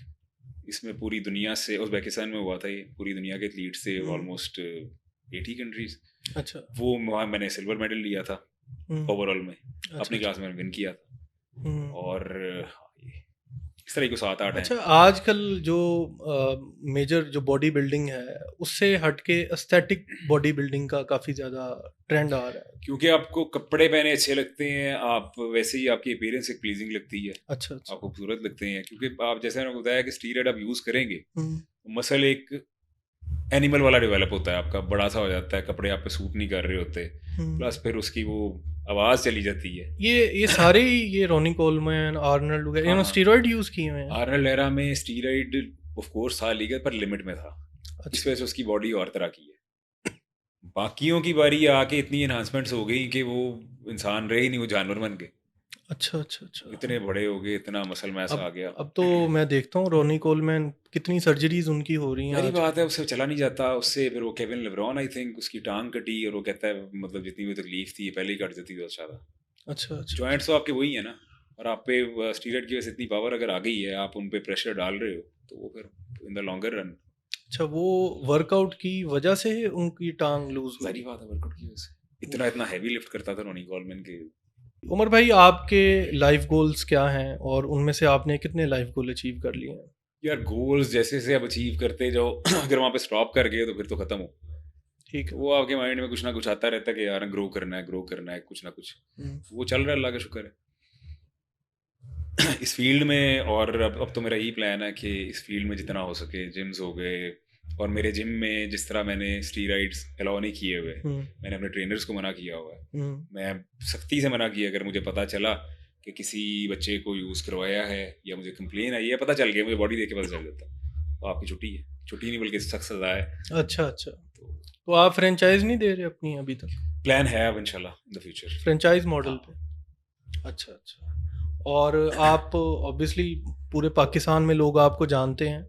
इसमें पूरी दुनिया से, उज़्बेकिस्तान में हुआ था ये, पूरी दुनिया के एथलीट से, ऑलमोस्ट 80 कंट्रीज, अच्छा। वो वहाँ मैंने सिल्वर मेडल लिया था ओवरऑल में, अच्छा अपनी अच्छा। क्लास में विन किया था। हम्म। और इस तरह को 7-8 हैं। अच्छा, आजकल जो मेजर जो बॉडी बिल्डिंग है, उससे हटके एस्थेटिक बॉडी बिल्डिंग का काफ़ी ज़्यादा ट्रेंड आ रहा है। क्योंकि आपको कपड़े पहने अच्छे लगते हैं, आप वैसे ही आपकी अपीयरेंस एक प्लीजिंग लगती है, अच्छा अच्छा। आप खूबसूरत लगते हैं, क्योंकि आप जैसे मैंने बताया कि स्टीरॉयड आप यूज़ करेंगे, हम्म मसल एक एनिमल वाला डेवलप होता है आपका, बड़ा सा हो जाता है, कपड़े आप पे सूट नहीं कर रहे होते, हम्म। प्लस फिर उसकी वो आवाज़ चली जाती है। ये सारे ही, ये रॉनी कोलमैन, आर्नल्ड वगैरह, हाँ इन्होंने हाँ, स्टीरॉयड यूज़ किए हुए हैं? आर्नल्ड एरा में स्टीरॉयड ऑफ कोर्स था लीगल, पर लिमिट में था, इस अच्छा। वजह से उसकी बॉडी और तरह की है। बाकियों की बारी आके इतनी एनहांसमेंट्स हो गई कि वो इंसान रहे ही नहीं, वो जानवर बन गए, अच्छा अच्छा अच्छा। इतने बड़े हो गए, इतना मसल मैस आ गया। अब तो मैं देखता हूँ रॉनी कोलमैन, कितनी सर्जरीज उनकी हो रही हैं वही आज। बात है, उससे चला नहीं जाता, उससे फिर वो केविन लेब्रॉन, आई थिंक उसकी टांग कटी, और वो कहता है मतलब जितनी भी तकलीफ थी पहले ही कट जाती थी उससे ज़्यादा। अच्छा अच्छा। जॉइंट्स तो आपके वही है ना, और आप पे स्टीरॉयड की वजह से इतनी पावर अगर आ गई है, आप उन पे प्रेशर डाल रहे हो, तो वो फिर इन द लॉन्गर रन, अच्छा, वो वर्कआउट की वजह से उनकी टांग लूज हो जाहिर गई। बात है वर्कआउट की वजह से। इतना इतना हैवी लिफ्ट करता था रोनी कॉलमैन के। उमर भाई, आपके लाइफ गोल्स क्या हैं, और उनमें से आपने कितने लाइफ गोल अचीव कर लिए हैं? यार गोल्स जैसे जैसे आप अचीव करते जाओ अगर वहाँ पे स्टॉप कर गए तो फिर तो ख़त्म हो, ठीक है। वो आपके माइंड में कुछ ना कुछ आता रहता है कि यार ग्रो करना है कुछ ना कुछ, हम्म वो चल रहा है, अल्लाह का शुक्र है। इस फील्ड में, और अब तो मेरा यही प्लान है कि इस फील्ड में जितना हो सके, जिम्स हो गए, और मेरे जिम में जिस तरह मैंने स्टीरॉइड्स अलाउ नहीं किए हुए, मैंने अपने ट्रेनर्स को मना किया हुआ है, मैं सख्ती से मना किया, अगर मुझे पता चला कि किसी बच्चे को यूज़ करवाया है या मुझे कंप्लेन आई है, पता चल गया, मुझे बॉडी देख के पता चल जाता, तो आपकी छुट्टी है, छुट्टी नहीं बल्कि सख्त सज़ा है। अच्छा अच्छा। तो आप फ्रेंचाइज नहीं दे रहे अपनी अभी तक? प्लान है अब इंशाल्लाह in the future, franchise model हाँ। पे? अच्छा अच्छा। और आप ऑब्वियसली पूरे पाकिस्तान में लोग आपको जानते हैं,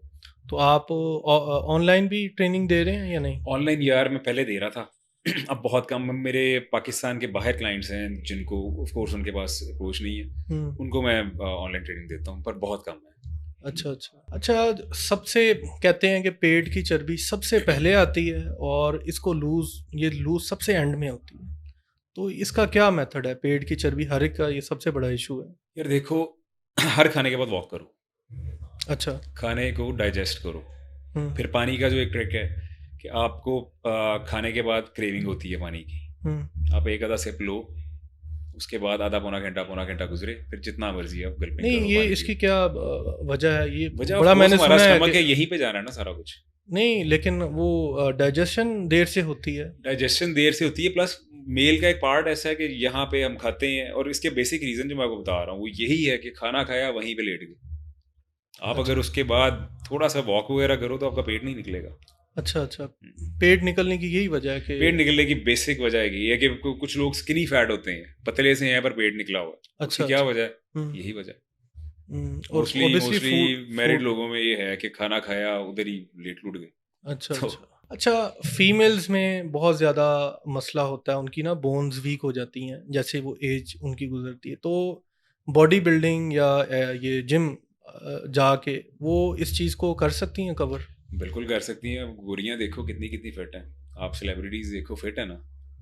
तो आप ऑनलाइन भी ट्रेनिंग दे रहे हैं या नहीं? ऑनलाइन यार मैं पहले दे रहा था। अब बहुत कम मेरे पाकिस्तान के बाहर क्लाइंट्स हैं जिनको ऑफ कोर्स उनके पास अप्रोच नहीं है, हुँ। उनको मैं ऑनलाइन ट्रेनिंग देता हूँ, पर बहुत कम है। अच्छा, अच्छा। अच्छा, सबसे कहते हैं कि पेट की चर्बी सबसे पहले आती है और इसको लूज़ सबसे एंड में होती है। तो इसका क्या मेथड है? पेट की चर्बी हर एक का ये सबसे बड़ा इश्यू है। यार देखो, हर खाने के बाद वॉक करो, अच्छा। खाने को डाइजेस्ट करो। हुँ, फिर पानी का जो एक ट्रिक है कि आपको खाने के बाद क्रेविंग होती है पानी की, हुँ। आप एक आधा सिप लो, उसके बाद आधा पौना घंटा गुजरे, फिर जितना मर्जी आप गल्पिंग नहीं, करो, ये पानी इसकी पियो। क्या वजह है? ये वजह ऑफ बड़ा कोर्स मैंने हमारा सुना है स्टमक कि है, यहीं पे जा रहा है ना सारा कुछ। नहीं, लेकिन वो डाइजेशन देर से होती है। डाइजेशन देर से होती है, प्लस मेल का एक पार्ट ऐसा है कि यहाँ पे हम खाते हैं, और इसके बेसिक रीजन जो मैं आपको बता रहा हूँ वो यही है कि खाना खाया वहीं पे लेट गए। आप अच्छा, अगर उसके बाद थोड़ा सा वॉक वगैरह करो तो आपका पेट नहीं निकलेगा। अच्छा, अच्छा। हम्म। पेट निकलने की यही वजह है कि पेट निकलने की बेसिक वजह यही है कि कुछ लोग स्किनी फैट होते हैं, पतले से हैं पर पेट निकला हुआ है। उसकी अच्छा, क्या अच्छा। वजह है? हुँ, यही वजह है। और mostly obviously mostly food married food लोगों में ये है कि खाना खाया उधर ही लेट लूट गए। अच्छा, तो अच्छा। अच्छा, फीमेल्स में बहुत ज़्यादा मसला होता है, उनकी ना बोन्स वीक हो जाती हैं, जैसे वो एज उनकी गुज़रती है। तो बॉडी बिल्डिंग या ये जिम जाके वो इस चीज़ को कर सकती हैं कवर? बिल्कुल कर सकती हैं। अब गोरियां देखो कितनी कितनी फिट हैं, आप सेलिब्रिटीज देखो फिट है ना,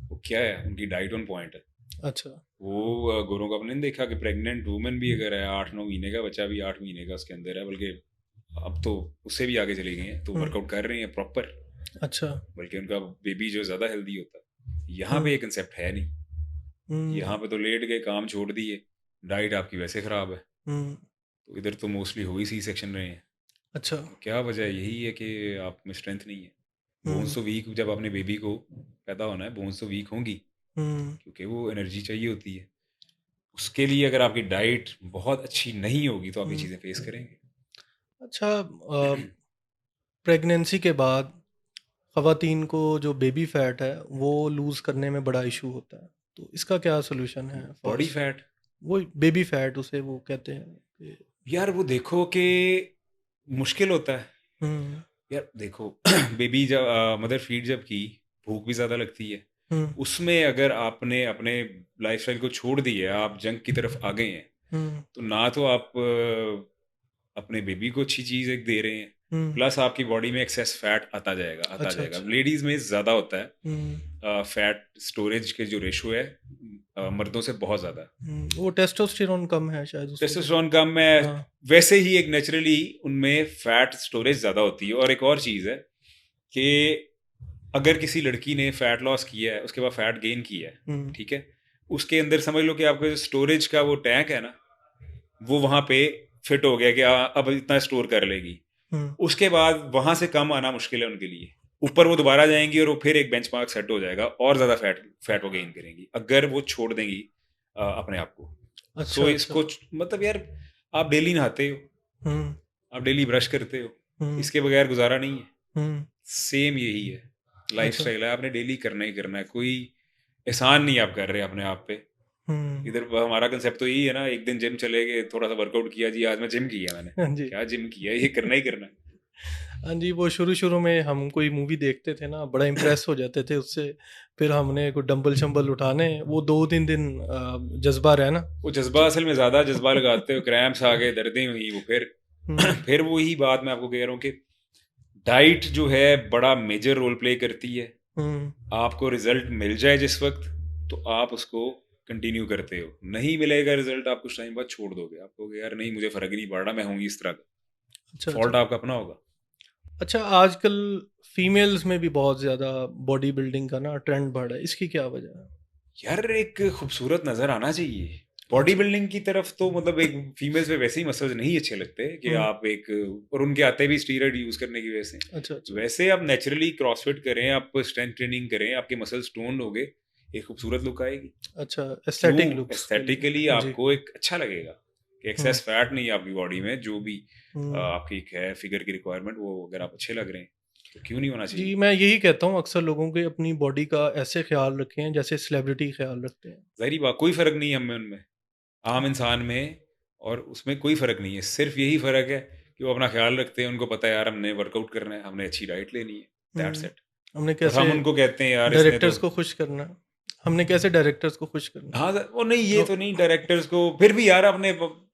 वो क्या है, उनकी डाइट ऑन पॉइंट है। अच्छा। वो गोरों का आपने नहीं देखा कि प्रेग्नेंट वुमेन भी अगर है, 8-9 महीने का बच्चा भी 8 महीने का उसके अंदर है, बल्कि अब तो उससे भी आगे चली गई हैं, तो हुँ, वर्कआउट कर रही हैं प्रॉपर, अच्छा। बल्कि उनका बेबी जो ज़्यादा हेल्दी होता है। यहाँ पे हुँ, ये कंसेप्ट है नहीं। यहाँ हुँ, पे तो लेट गए, काम छोड़ दिए, डाइट आपकी वैसे ख़राब है, हुँ, तो इधर तो मोस्टली हो ही सी सेक्शन रहे हैं। अच्छा। क्या वजह है? यही है कि आप में स्ट्रेंथ नहीं है। बोन्स हुँ, तो वीक, जब आपने बेबी को पैदा होना है बोन्स तो वीक होंगी, हुँ, क्योंकि वो एनर्जी चाहिए होती है। उसके लिए अगर आपकी डाइट बहुत अच्छी नहीं होगी तो आप ये हुँ। चीज़ें फेस करेंगे। अच्छा, प्रेगनेंसी के बाद ख़वातीन को जो बेबी फैट है, वो लूज़ करने में बड़ा इश्यू होता है। तो इसका क्या सॉल्यूशन है बॉडी फर्स्ट? फैट, वही बेबी फैट उसे वो कहते हैं कि यार वो देखो कि मुश्किल होता है। हुँ, यार देखो, बेबी जब मदर फीड जब की, भूख भी ज़्यादा लगती है। हुँ, उसमें अगर आपने अपने लाइफस्टाइल को छोड़ दिया, आप जंक की तरफ आ गए हैं, हुँ, तो ना तो आप अपने बेबी को अच्छी चीज़ एक दे रहे हैं, हुँ। प्लस आपकी बॉडी में एक्सेस फैट आता अच्छा, जाएगा। अच्छा। लेडीज़ में ज़्यादा होता है, हुँ, फैट स्टोरेज के जो रेशो है मर्दों से बहुत ज़्यादा है। वो टेस्टोस्टेरोन कम है शायद उस वज़ह से। टेस्टोस्टेरोन कम है, हाँ, वैसे ही एक नेचुरली उनमें फैट स्टोरेज ज़्यादा होती है। और एक और चीज़ है कि अगर किसी लड़की ने फैट लॉस किया है, उसके बाद फैट गेन किया है, हुँ, ठीक है, उसके अंदर समझ लो कि आपका जो स्टोरेज का वो टैंक है ना, वो वहाँ पे फिट हो गया कि अब इतना स्टोर कर लेगी। हुँ, उसके बाद वहाँ से कम आना मुश्किल है उनके लिए। ऊपर वो दोबारा जाएँगी और वो फिर एक बेंचमार्क सेट हो जाएगा और ज़्यादा फैट फैट वो गेन करेंगी, अगर वो छोड़ देंगी अपने आप को। अच्छा, सो अच्छा। इसको मतलब यार, आप डेली नहाते हो, हुँ, आप डेली ब्रश करते हो, हुँ, इसके बगैर गुज़ारा नहीं है। हुँ, सेम यही है, अच्छा। लाइफ़स्टाइल है, आपने डेली करना ही करना है, कोई एहसान नहीं आप कर रहे अपने आप पे। हुँ, इधर हमारा कांसेप्ट तो यही है ना, एक दिन जिम चले गए, थोड़ा-सा वर्कआउट किया जी, आज मैं जिम किया मैंने। हाँ जी। क्या जिम किया? ये करना ही करना है। हाँ जी, वो शुरू-शुरू में हम कोई मूवी देखते थे ना, बड़ा इम्प्रेस हो जाते थे उससे। फिर हमने कोई डंबल-शंबल उठाने, वो 2-3 दिन जज़्बा रहे ना। वो जज़्बा असल में ज़्यादा जज़्बा लगाते हो, क्रैम्प्स आ गए, दर्दें हुई, वो फिर हुँ, फिर वही बात मैं आपको कह रहा हूँ कि डाइट जो है बड़ा मेजर रोल प्ले करती है। हुँ, आपको रिज़ल्ट मिल जाए जिस वक़्त, तो आप उसको कंटिन्यू करते हो। नहीं मिलेगा रिज़ल्ट, आप कुछ टाइम बाद छोड़ दोगे। आप कहोगे यार नहीं, मुझे फ़र्क ही नहीं पड़ रहा, मैं हूँ ही इस तरह का। अच्छा, फ़ॉल्ट अच्छा। आपका अपना होगा। अच्छा, आजकल फीमेल्स में भी बहुत ज़्यादा बॉडी बिल्डिंग का ना ट्रेंड बढ़ा है, इसकी क्या वजह है? यार एक खूबसूरत नज़र आना चाहिए। बॉडी अच्छा। बिल्डिंग की तरफ तो मतलब एक फीमेल्स में वैसे ही मसल्स नहीं अच्छे लगते कि हुँ, आप एक, और उनके आते भी स्टीरॉइड यूज़ करने की वजह से। अच्छा, अच्छा। वैसे आप नेचुरली क्रॉसफिट करें, आप स्ट्रेंथ ट्रेनिंग करें, आपके मसल्स टोन्ड हो गए, एक खूबसूरत लुक आएगी। अच्छा, क्यों? एस्थेटिक लुक्स के लिए। एस्थेटिकली जी। आपको एक अच्छा लगेगा कि हुँ, एक्सेस फैट नहीं है आपकी बॉडी में, जो भी हुँ। आपकी एक है फिगर की रिक्वायरमेंट, वो अगर आप अच्छे लग रहे हैं, तो क्यों नहीं होना जी, चाहिए? मैं यही कहता हूँ अक्सर लोगों के अपनी बॉडी का ऐसे ख़्याल रखें जैसे सेलिब्रिटी ख़्याल रखते हैं। ज़ाहिर-सी बात, कोई फ़र्क नहीं है हम में उनमें, आम इंसान में और उसमें कोई फ़र्क नहीं है। सिर्फ़ यही फ़र्क है कि वो अपना ख्याल रखते हैं, उनको पता है यार हमने वर्कआउट करना है, हमने अच्छी डाइट लेनी है, दैट्स इट। हमने और कैसे हम उनको कहते हैं यार इसने डायरेक्टर्स तो को खुश करना, हमने कैसे डायरेक्टर्स को खुश करना। हाँ वो नहीं, ये तो नहीं डायरेक्टर्स को, फिर भी यार अपने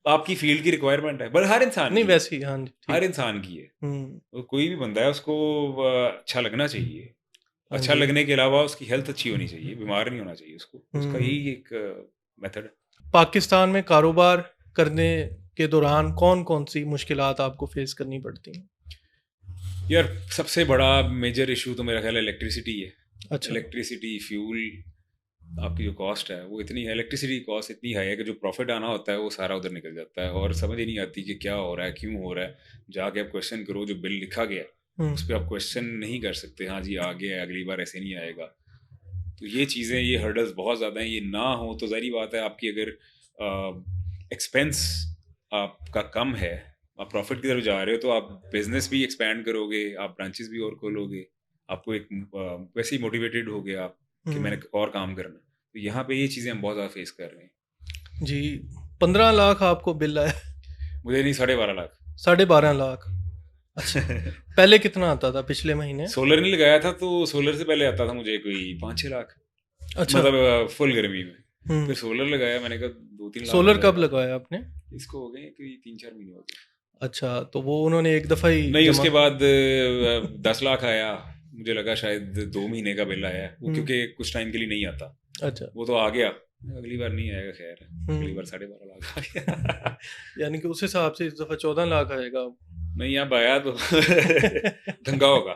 आपकी फील्ड की रिक्वायरमेंट है, पर हर इंसान नहीं की है, वैसे ही, हाँ जी, हर ठीक। इंसान की है। हम्म, वो कोई भी बंदा है उसको अच्छा लगना चाहिए। हाँ अच्छा जी। लगने के अलावा उसकी हेल्थ अच्छी होनी चाहिए, बीमार नहीं होना चाहिए उसको, उसका ही एक मेथड है। पाकिस्तान में कारोबार करने के दौरान कौन कौन सी मुश्किलात आपको फेस करनी पड़ती हैं? यार सबसे बड़ा मेजर इशू तो मेरा ख्याल है इलेक्ट्रिसिटी है। अच्छा। इलेक्ट्रिसिटी, फ्यूल, आपकी जो कॉस्ट है वो इतनी है, इलेक्ट्रिसिटी कॉस्ट इतनी हाई है कि जो प्रॉफिट आना होता है वो सारा उधर निकल जाता है, और समझ ही नहीं आती कि क्या हो रहा है, क्यों हो रहा है। जाके आप क्वेश्चन करो, जो बिल लिखा गया है उस पर आप क्वेश्चन नहीं कर सकते, हाँ जी आ गया है, अगली बार ऐसे नहीं आएगा। तो ये चीज़ें, ये हर्डल्स बहुत ज़्यादा हैं। ये ना हो तो ज़ाहिर बात है, आपकी अगर एक्सपेंस आपका कम है, आप प्रॉफिट की तरफ जा रहे हो, तो आप बिजनेस भी एक्सपैंड करोगे, आप ब्रांचेस भी और खोलोगे, आपको एक वैसे ही मोटिवेटेड हो गया आप कि मैंने और काम करना। तो यहाँ पे ये चीज़ें हम बहुत ज़्यादा फेस कर रहे हैं। जी। 15 लाख आपको बिल आया? मुझे नहीं, 12.5 लाख। 12.5 लाख। अच्छा। पहले कितना आता था पिछले महीने? सोलर नहीं लगाया था, तो सोलर से पहले आता था मुझे कोई 5-6 लाख, अच्छा। मतलब फुल गर्मी में। फिर सोलर लगाया, मैंने कहा 2-3 लाख सोलर आ कब जाएगा। लगवाया आपने? इसको हो गए कोई 3-4 महीने हो गए। अच्छा, तो वो उन्होंने एक दफा ही नहीं, जमा? उसके बाद 10 लाख आया, मुझे लगा शायद 2 महीने का बिल आया है वो, क्योंकि कुछ टाइम के लिए नहीं आता। अच्छा। वो तो आ गया, अगली बार नहीं आएगा, खैर अगली बार 12.5 लाख आ गया। यानी कि उस हिसाब से इस दफा 14 लाख आएगा अब। नहीं, अब आया तो दंगा होगा।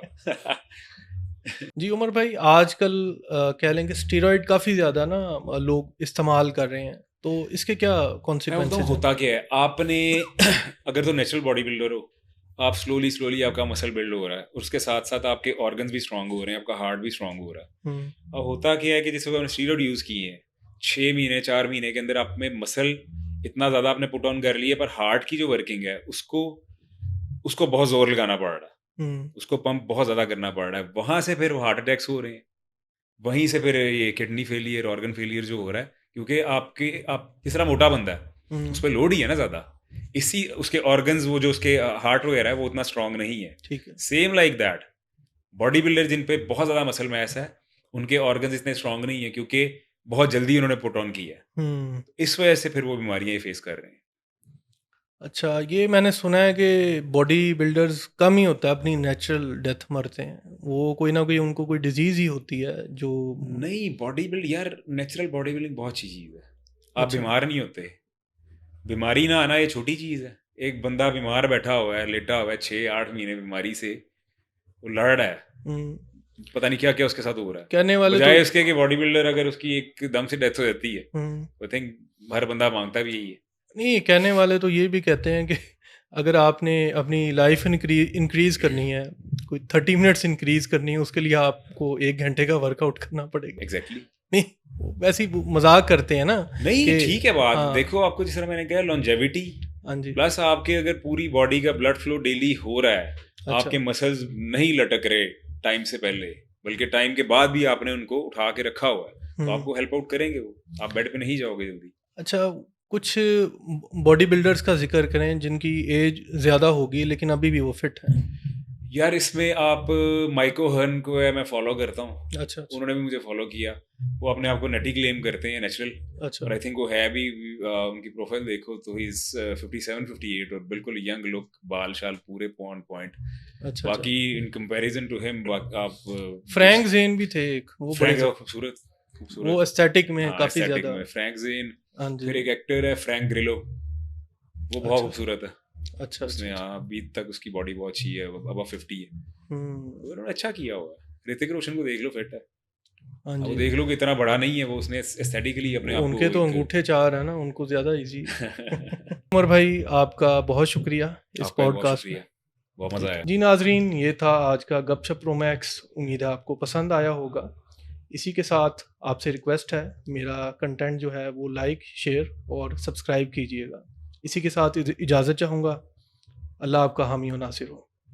जी उमर भाई, आजकल कह लेंगे स्टीरॉयड काफ़ी ज़्यादा ना लोग इस्तेमाल कर रहे हैं, तो इसके क्या मैं बताऊँ कॉन्सिक्वेंसेज हैं? होता क्या है, आपने अगर तो नेचुरल बॉडी बिल्डर हो, आप स्लोली स्लोली आपका मसल बिल्ड हो रहा है, उसके साथ साथ आपके ऑर्गन्स भी स्ट्रांग हो रहे हैं, आपका हार्ट भी स्ट्रांग हो रहा है। अब होता क्या है कि जिस वक्त आपने स्टीरॉयड यूज़ किए हैं, 6 महीने 4 महीने के अंदर आप में मसल इतना ज़्यादा आपने पुट ऑन कर लिया, पर हार्ट की जो वर्किंग है उसको उसको बहुत जोर लगाना पड़ रहा है, उसको पंप बहुत ज़्यादा करना पड़ रहा है। वहाँ से फिर हार्ट अटैक्स हो रहे हैं, वहीं से फिर ये किडनी फेलियर, ऑर्गन फेलियर जो हो रहा है, क्योंकि आप जिस तरह मोटा बंदा है उस पर लोड ही है ना ज़्यादा, इसी उसके ऑर्गन्स, वो जो उसके हार्ट वगैरह है वो उतना स्ट्रांग नहीं है। ठीक है। Same like that, body builder जिन पे बहुत ज़्यादा मसल मैस है, उनके ऑर्गन्स इतने स्ट्रांग नहीं है, क्योंकि बहुत जल्दी उन्होंने पुट ऑन किया है। इस वजह से फिर वो बीमारियां फेस कर रहे हैं। अच्छा, ये मैंने सुना है कि बॉडी बिल्डर्स कम ही होता है अपनी नेचुरल डेथ मरते हैं, वो कोई ना कोई उनको कोई डिजीज ही होती है जो। नहीं, बॉडी बिल्ड यार, नेचुरल बॉडी बिल्डिंग बहुत अच्छी चीज़ है। आप अच्छा। बीमार नहीं होते, बीमारी ना आना ये छोटी चीज़ है। एक बंदा बीमार बैठा हुआ है, लेटा हुआ है 6-8 महीने बीमारी से, वो लड़ रहा है, पता नहीं क्या क्या उसके साथ हो रहा है, कहने वाले बजाय तो उसके कि बॉडी बिल्डर अगर उसकी एकदम से डेथ हो जाती है, आई थिंक हर बंदा मांगता भी यही है। नहीं, कहने वाले तो ये भी कहते हैं कि अगर आपने अपनी लाइफ इंक्रीज करनी है, कोई 30 मिनट्स इंक्रीज करनी है, उसके लिए आपको 1 घंटे का वर्कआउट करना पड़ेगा। एग्जैक्टली। नहीं, वैसे ही मजाक करते हैं ना। नहीं कि ठीक है बात, हाँ, देखो आपको जिस तरह मैंने कहा लॉन्जेविटी, हाँ जी। प्लस आपके अगर पूरी बॉडी का ब्लड फ्लो डेली हो रहा है, अच्छा। आपके मसल्स नहीं लटक रहे टाइम से पहले, बल्कि टाइम के बाद भी आपने उनको उठा के रखा हुआ है, तो आपको हेल्प आउट करेंगे वो, आप बेड पे नहीं जाओगे जल्दी। अच्छा, कुछ बॉडी बिल्डर्स का जिक्र करें जिनकी एज ज़्यादा होगी लेकिन अभी भी वो फिट है। यार इसमें आप माइको हर्न को है, मैं फॉलो करता हूँ। अच्छा। उन्होंने भी मुझे फॉलो किया, वो अपने आप को नटी क्लेम करते हैं, नेचुरल। अच्छा। और आई थिंक वो है भी, उनकी प्रोफाइल देखो तो ही इज 57-58 और बिल्कुल यंग लुक, बाल शाल पूरे पॉइंट। अच्छा। बाकी इन कंपैरिजन टू हिम आप फ्रैंक जेन भी थे एक, वो बड़े खूबसूरत वो एस्थेटिक में हाँ, काफी aesthetic ज्यादा। में फ्रैंक जेन। हाँ जी। फिर एक एक्टर है फ्रैंक ग्रिलो, वो बहुत अच्छा। खूबसूरत है। अच्छा। उसने अभी तक उसकी बॉडी बहुत अच्छी है, अब 50 है। उन्होंने अच्छा किया हुआ है। ऋतिक रोशन को देख लो, फिट है। हाँ वो जी। देख लो कि इतना बड़ा नहीं है वो, उसने एस्थेटिकली अपने आप को उनके तो अंगूठे 4 है ना, उनको ज्यादा इजी। उमर भाई, आपका बहुत शुक्रिया इस आपका भी बहुत पॉडकास्ट शुक्रिया, में। बहुत मजा आया। जी नाजरीन, ये था आज का गपशप प्रोमैक्स। उम्मीद है आपको पसंद आया होगा। इसी के साथ आपसे रिक्वेस्ट है, मेरा कंटेंट जो है वो लाइक, शेयर और सब्सक्राइब कीजिएगा। इसी के साथ इजाज़त चाहूँगा। अल्लाह आपका हामी और नासिर हो।